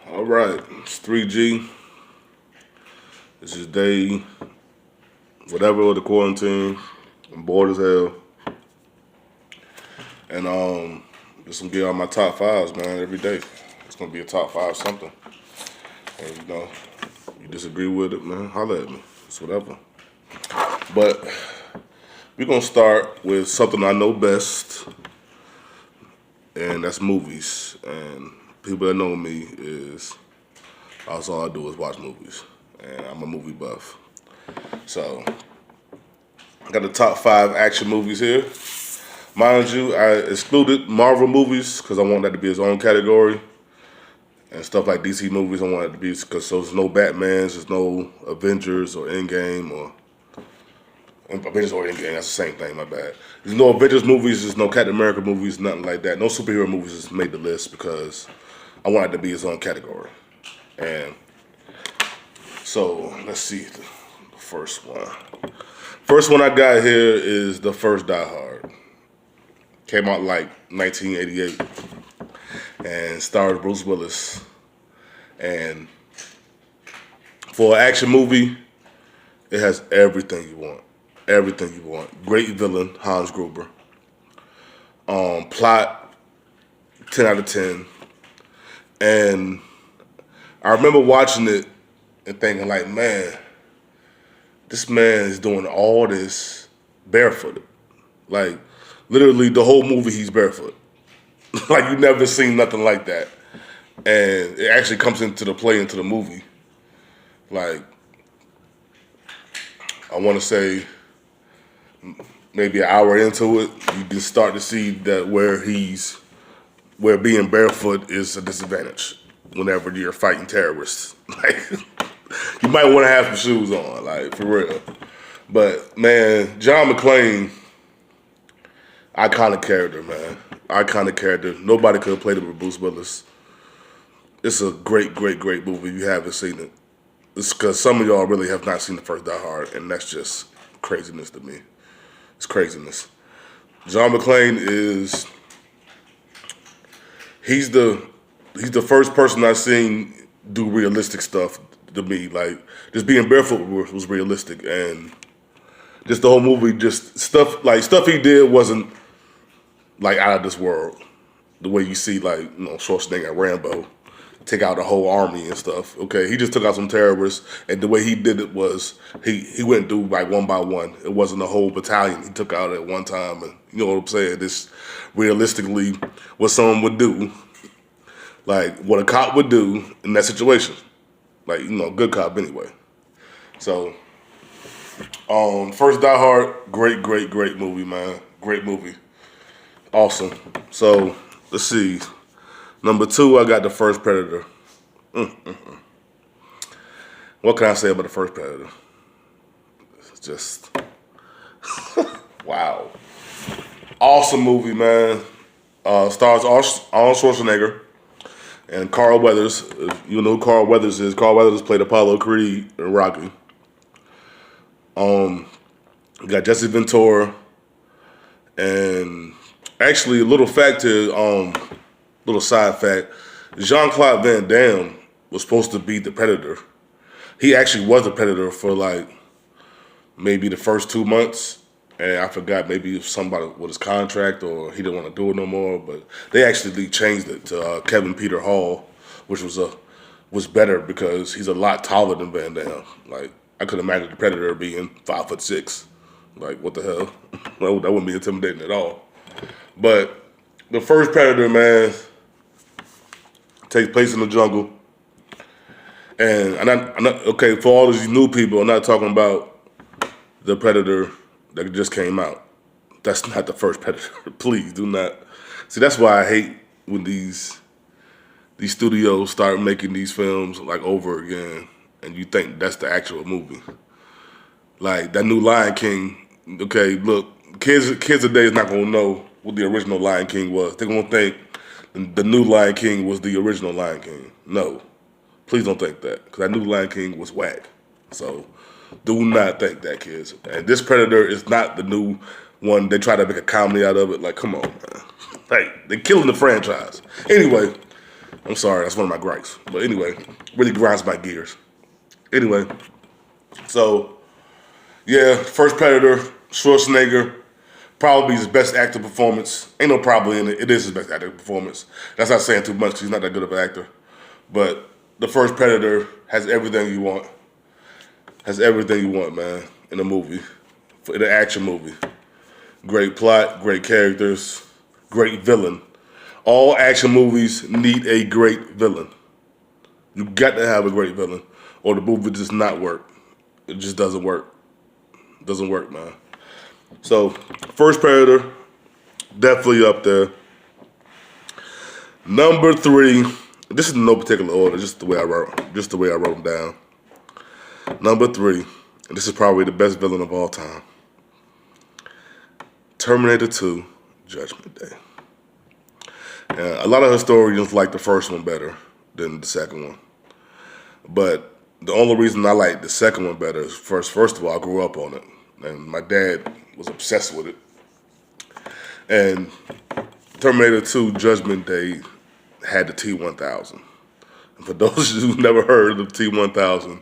All right, it's 3G. This is day whatever of the quarantine. I'm bored as hell, and just gonna get on my top fives, man. Every day, it's gonna be a top five something. And you disagree with it, man. Holler at me. It's whatever. But we're gonna start with something I know best, and that's movies. And people that know me is that's all I do is watch movies, and I'm a movie buff. So I got the top five action movies here. Mind you, I excluded Marvel movies because I want that to be its own category. And stuff like DC movies, I want it to be because so there's no Batmans, there's no Avengers or Endgame or Avengers or Endgame. That's the same thing. My bad. There's no Avengers movies, there's no Captain America movies, nothing like that. No superhero movies has made the list because I want it to be its own category. And so let's see the first one. First one I got here is the first Die Hard. Came out like 1988 and starred Bruce Willis. And for an action movie, it has everything you want. Everything you want. Great villain, Hans Gruber. Plot, 10 out of 10. And I remember watching it and thinking like, man, this man is doing all this barefooted. Like, literally the whole movie he's barefoot. Like, you never seen nothing like that. And it actually comes into the movie. Like, I want to say maybe an hour into it, you can start to see that where being barefoot is a disadvantage whenever you're fighting terrorists. Like, you might want to have some shoes on, like, for real. But, man, John McClane, iconic character, man. Iconic character. Nobody could have played it with Bruce Willis. It's a great, great, great movie. You haven't seen it. It's because some of y'all really have not seen the first Die Hard, and that's just craziness to me. It's craziness. John McClane he's the first person I've seen do realistic stuff to me. Like, just being barefoot was realistic, and just the whole movie, just stuff he did wasn't like out of this world. The way you see like Schwarzenegger and Rambo take out the whole army and stuff. Okay, he just took out some terrorists, and the way he did it was he went through like one by one. It wasn't a whole battalion he took out at one time, and you know what I'm saying. This realistically what someone would do, like what a cop would do in that situation. Like, good cop anyway. So, first Die Hard, great, great, great movie, man. Great movie. Awesome. So, let's see. Number two, I got the first Predator. What can I say about the first Predator? It's just, wow. Awesome movie, man. Stars Arnold Schwarzenegger and Carl Weathers. If you know who Carl Weathers is. Carl Weathers played Apollo Creed in Rocky. You got Jesse Ventura. And actually, a little fact here, little side fact, Jean-Claude Van Damme was supposed to be the Predator. He actually was the Predator for like maybe the first 2 months, and I forgot maybe if somebody with his contract or he didn't want to do it no more. But they actually changed it to Kevin Peter Hall, which was better because he's a lot taller than Van Damme. Like, I could imagine the Predator being 5'6". Like, what the hell? That wouldn't be intimidating at all. But the first Predator, man, takes place in the jungle. And I'm not okay, for all these new people, I'm not talking about the Predator that just came out. That's not the first Predator. Please do not. See, that's why I hate when these studios start making these films like over again and you think that's the actual movie. Like that new Lion King, okay, look, kids today is not gonna know what the original Lion King was. They're gonna think the new Lion King was the original Lion King. No, please don't think that, because that new Lion King was whack. So do not think that, kids. And this Predator is not the new one. They try to make a comedy out of it. Like, come on, man. Like, they're killing the franchise. Anyway, I'm sorry, that's one of my gripes. But anyway, really grinds my gears. Anyway, so yeah, first Predator, Schwarzenegger, probably his best acting performance. Ain't no probably in it. It is his best acting performance. That's not saying too much because he's not that good of an actor. But the first Predator has everything you want. Has everything you want, man, in a movie, in an action movie. Great plot, great characters, great villain. All action movies need a great villain. You got to have a great villain, or the movie does not work. It just doesn't work. It doesn't work, man. So, first Predator, definitely up there. Number 3, this is in no particular order, just the way I wrote them down. Number 3, and this is probably the best villain of all time. Terminator 2, Judgment Day. A lot of historians like the first one better than the second one. But the only reason I like the second one better is first of all, I grew up on it. And my dad was obsessed with it. And Terminator 2 Judgment Day had the T-1000. And for those of you who've never heard of the T-1000,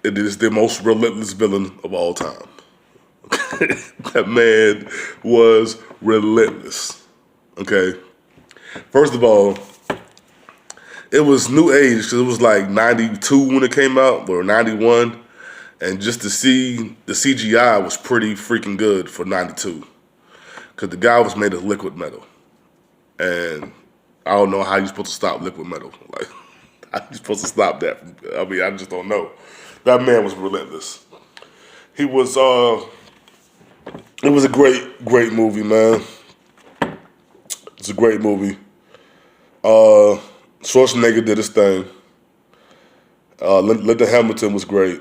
it is the most relentless villain of all time. That man was relentless. Okay? First of all, it was new age because it was like 92 when it came out, or 91. And just to see the CGI was pretty freaking good for 92. Because the guy was made of liquid metal. And I don't know how you're supposed to stop liquid metal. Like, how you supposed to stop that? I mean, I just don't know. That man was relentless. He was, it was a great movie, man. It's a great movie. Schwarzenegger did his thing. Linda Hamilton was great.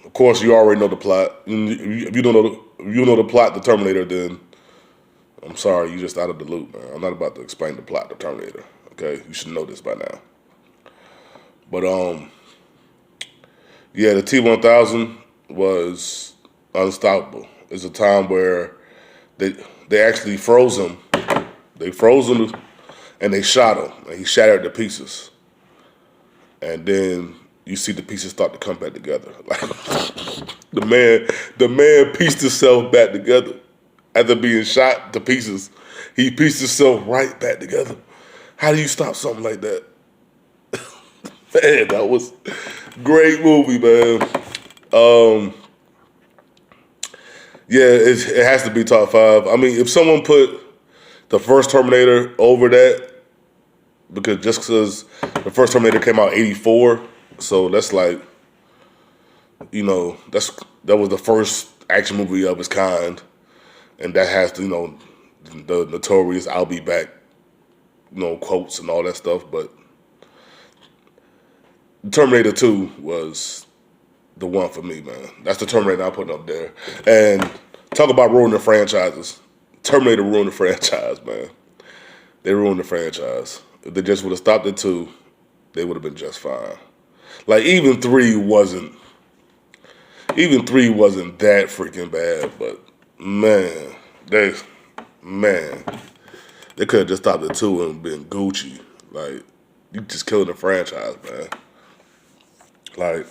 Of course, you already know the plot. If you don't know the plot, the Terminator, then I'm sorry, you just out of the loop, man. I'm not about to explain the plot, the Terminator. Okay, you should know this by now. But yeah, the T-1000 was unstoppable. It's a time where they actually froze him. They froze him and they shot him, and he shattered to pieces. And then you see the pieces start to come back together. Like the man pieced himself back together after being shot to pieces. He pieced himself right back together. How do you stop something like that? Man, that was great movie, man. Yeah, it has to be top 5. I mean, if someone put the first Terminator over that, because the first Terminator came out '84, so that's like, you know, that was the first action movie of its kind, and that has to, you know, the notorious "I'll be back," you know, quotes and all that stuff. But Terminator 2 was the one for me, man. That's the Terminator I'm putting up there. And talk about ruining franchises. Terminator ruined the franchise, man. They ruined the franchise. If they just would have stopped at 2, they would have been just fine. Like even 3 wasn't that freaking bad, but man, they could have just stopped at 2 and been Gucci. Like, you just killing the franchise, man. Like,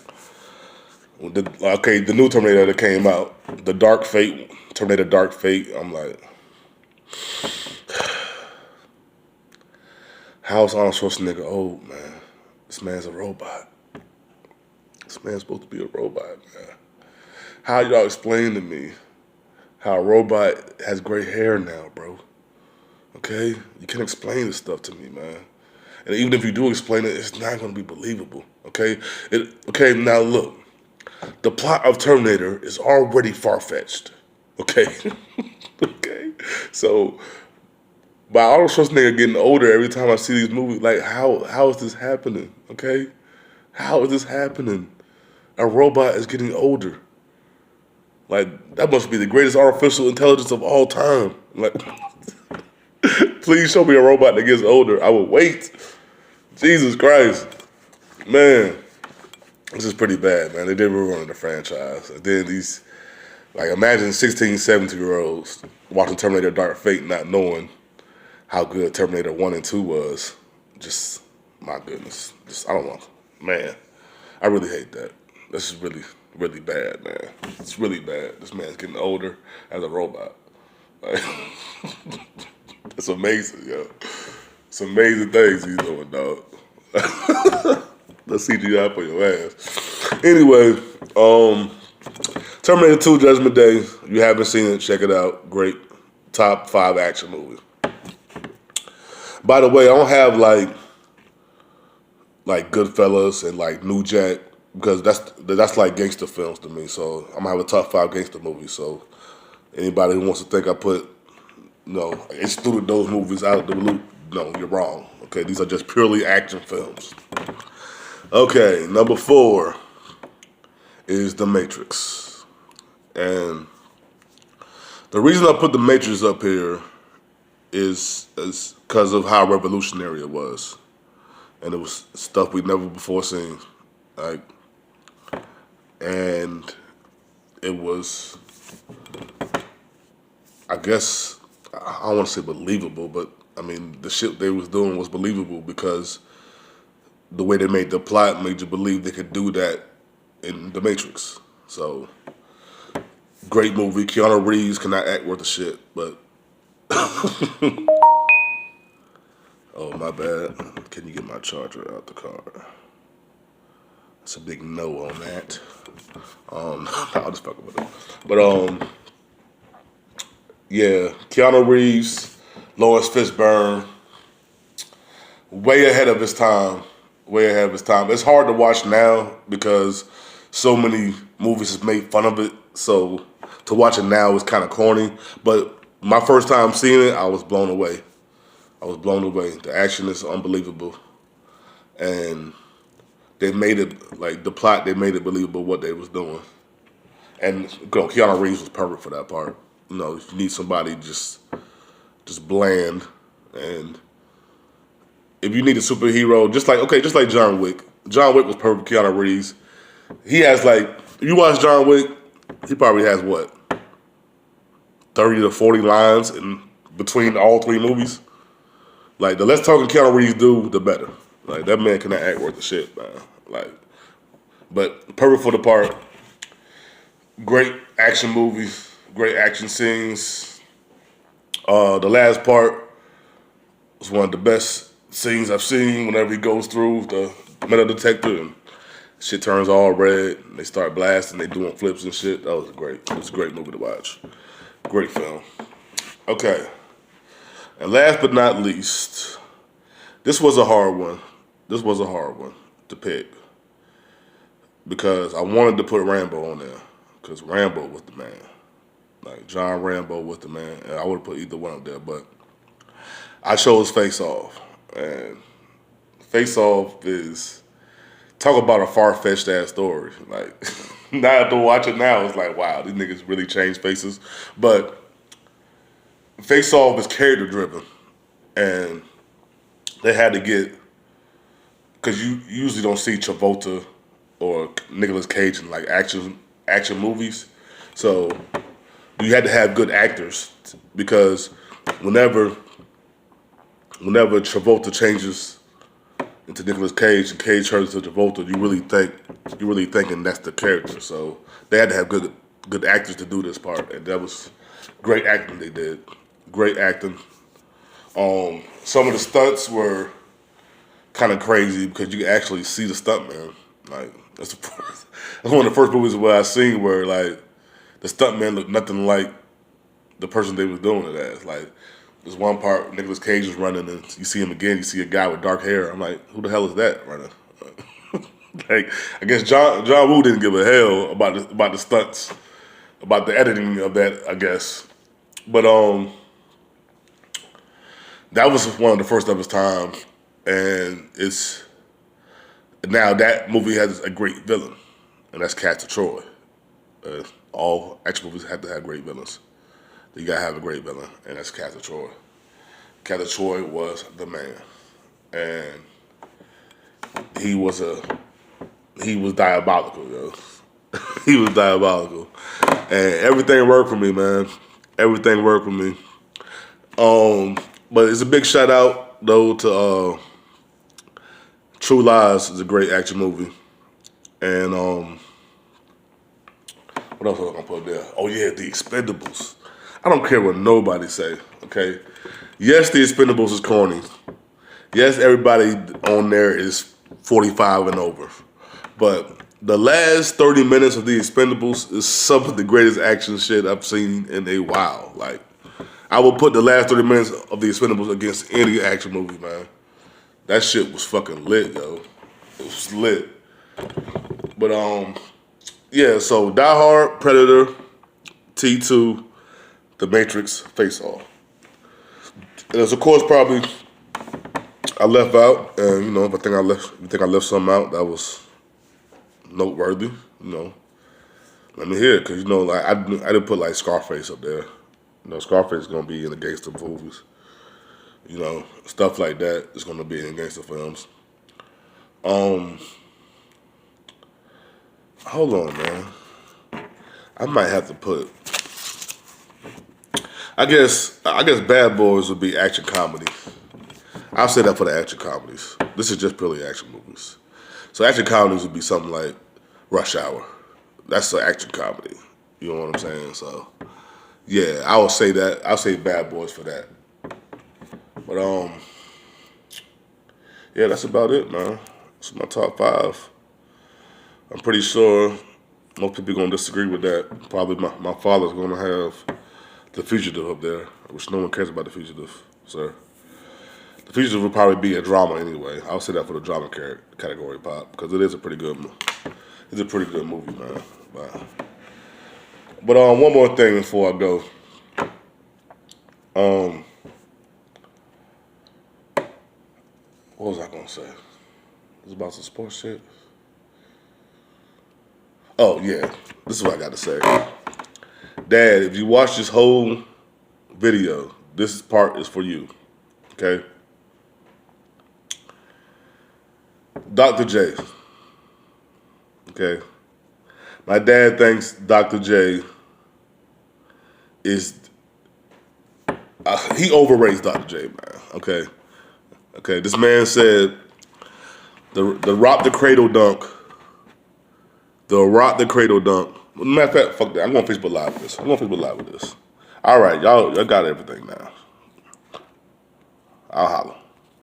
the new Terminator that came out, the Dark Fate, Terminator Dark Fate, I'm like, how's Arnold Schwarzenegger old, man? This man's a robot. This man's supposed to be a robot, man. How y'all explain to me how a robot has gray hair now, bro? Okay? You can't explain this stuff to me, man. And even if you do explain it, it's not going to be believable, okay? Okay, now look. The plot of Terminator is already far-fetched, okay? Okay? So, by Arnold Schwarzenegger getting older every time I see these movies, like, how is this happening, okay? How is this happening? A robot is getting older. Like, that must be the greatest artificial intelligence of all time. Like, please show me a robot that gets older. I would wait. Jesus Christ. Man, this is pretty bad, man. They did ruin the franchise. And then these, like, imagine 16, 17-year-olds watching Terminator Dark Fate not knowing how good Terminator 1 and 2 was. just my goodness. Just I don't know, man. I really hate that. This is really, really bad, man. It's really bad. This man's getting older as a robot. Like, it's amazing, yo. It's amazing things he's doing, dog. Let's CGI for your ass. Anyway, Terminator 2 Judgment Day. If you haven't seen it, check it out. Great. Top 5 action movie. By the way, I don't have like Goodfellas and like New Jack because that's like gangster films to me. So I'm gonna have a top 5 gangster movies. So anybody who wants to think I put excluded those movies out of the loop, no, you're wrong. Okay, these are just purely action films. Okay, number 4 is The Matrix, and the reason I put The Matrix up here is because of how revolutionary it was, and it was stuff we'd never before seen, like, and it was, I guess, I don't want to say believable, but I mean the shit they was doing was believable because the way they made the plot made you believe they could do that in The Matrix. So, great movie. Keanu Reeves cannot act worth a shit, but oh, my bad. Can you get my charger out the car? That's a big no on that. I'll just fuck with it. But yeah, Keanu Reeves, Lawrence Fishburne, way ahead of his time. Way ahead of his time. It's hard to watch now because so many movies have made fun of it. So to watch it now is kind of corny. But my first time seeing it, I was blown away. I was blown away. The action is unbelievable. And they made it, like the plot, they made it believable what they was doing. And Keanu Reeves was perfect for that part. You know, you need somebody just bland. And if you need a superhero, just like John Wick. John Wick was perfect, Keanu Reeves. He has if you watch John Wick, he probably has 30 to 40 lines in between all 3 movies. Like, the less talking Keanu Reeves do, the better. Like, that man cannot act worth a shit, man. Like, but perfect for the part. Great action movie, great action scenes. The last part was one of the best scenes I've seen whenever he goes through the metal detector and shit turns all red and they start blasting, they doing flips and shit. That was great. It was a great movie to watch. Great film. Okay. And last but not least, this was a hard one. This was a hard one to pick because I wanted to put Rambo on there because Rambo was the man. Like, John Rambo was the man. And I would have put either one up there, but I chose Face Off. And Face Off is, talk about a far-fetched ass story. Like, now to watch it now, it's like, wow, these niggas really changed faces. But Face Off is character driven, and they had to get, because you usually don't see Travolta or Nicolas Cage in like action movies, so you had to have good actors because whenever Travolta changes into Nicolas Cage and Cage turns into Travolta, you really thinking that's the character. So they had to have good actors to do this part, and that was great acting they did. Great acting. Some of the stunts were kind of crazy because you could actually see the stuntman. Like, that's one of the first movies where I seen where like the stuntman looked nothing like the person they was doing it as. Like, there's one part Nicolas Cage is running and you see him again, you see a guy with dark hair. I'm like, who the hell is that running? Like, I guess John Woo didn't give a hell about the stunts, about the editing of that, I guess. But that was one of the first of its time, and now that movie has a great villain, and that's Castor Troy. All action movies have to have great villains. You gotta have a great villain, and that's Castor Troy. Castor Troy was the man, and he was diabolical, yo. He was diabolical, and everything worked for me, man. Everything worked for me. But it's a big shout out though to True Lies is a great action movie. And what else was I gonna put there? Oh yeah, The Expendables. I don't care what nobody say, okay? Yes, The Expendables is corny. Yes, everybody on there is 45 and over. But the last 30 minutes of The Expendables is some of the greatest action shit I've seen in a while. Like, I would put the last 30 minutes of The Expendables against any action movie, man. That shit was fucking lit, yo. It was lit. But, yeah, so Die Hard, Predator, T2, The Matrix, Face Off. And there's, of course, probably I left out, and you know, if I think I left something out that was noteworthy, you know, let me hear it, cause you know, like I didn't put like Scarface up there. You know, Scarface is gonna be in the gangster movies. You know, stuff like that is gonna be in gangster films. Hold on, man. I might have to put. I guess Bad Boys would be action comedy. I'll say that for the action comedies. This is just purely action movies. So action comedies would be something like Rush Hour. That's an action comedy. You know what I'm saying? So yeah, I would say that. I'll say Bad Boys for that. But yeah, that's about it, man. That's my top 5. I'm pretty sure most people are gonna disagree with that. Probably my father's gonna have The Fugitive up there, which no one cares about The Fugitive, sir. The Fugitive would probably be a drama anyway. I'll say that for the drama category, Pop, because it is a pretty good. It's a pretty good movie, man. But one more thing before I go. What was I gonna say? It was about some sports shit. Oh yeah, this is what I got to say. Dad, if you watch this whole video, this part is for you. Okay. Dr. J. Okay. My dad thinks Dr. J is he overrates Dr. J, man. Okay. Okay. This man said the rock the cradle dunk. The rock the cradle dunk. Matter of fact, fuck that. I'm going Facebook Live with this. All right, y'all got everything now. I'll holler.